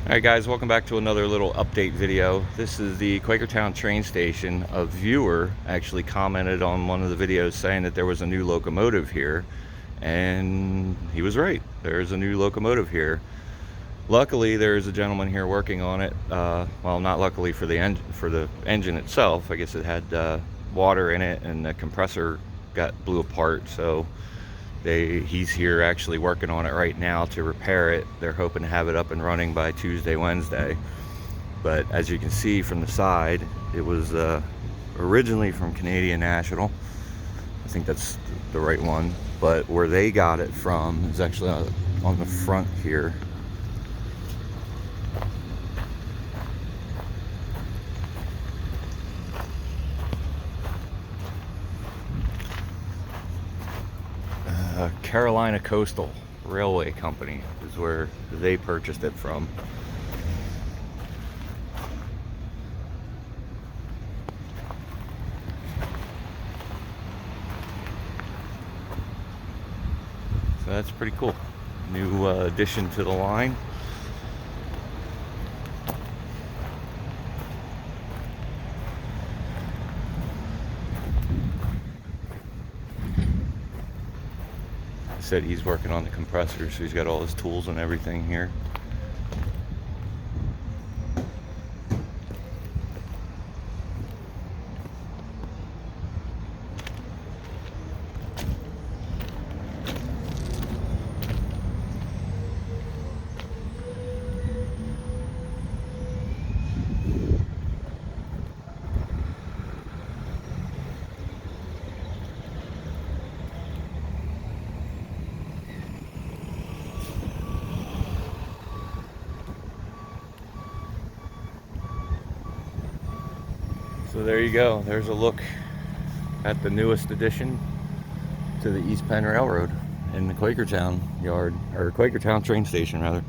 Alright guys, welcome back to another little update video. This is the Quakertown train station. A viewer actually commented on one of the videos saying that there was a new locomotive here, and he was right. There's a new locomotive here. Luckily, there's a gentleman here working on it. Well, not luckily for the engine itself. I guess it had water in it and the compressor blew apart, so he's here actually working on it right now to repair it. They're hoping to have it up and running by Tuesday, Wednesday. But as you can see from the side, it was originally from Canadian National. I think that's the right one. But where they got it from is actually on the front here. Carolina Coastal Railway Company is where they purchased it from. So that's pretty cool. New addition to the line. Said he's working on the compressor, so he's got all his tools and everything here. So there you go. There's a look at the newest addition to the East Penn Railroad in the Quakertown yard, or Quakertown train station rather.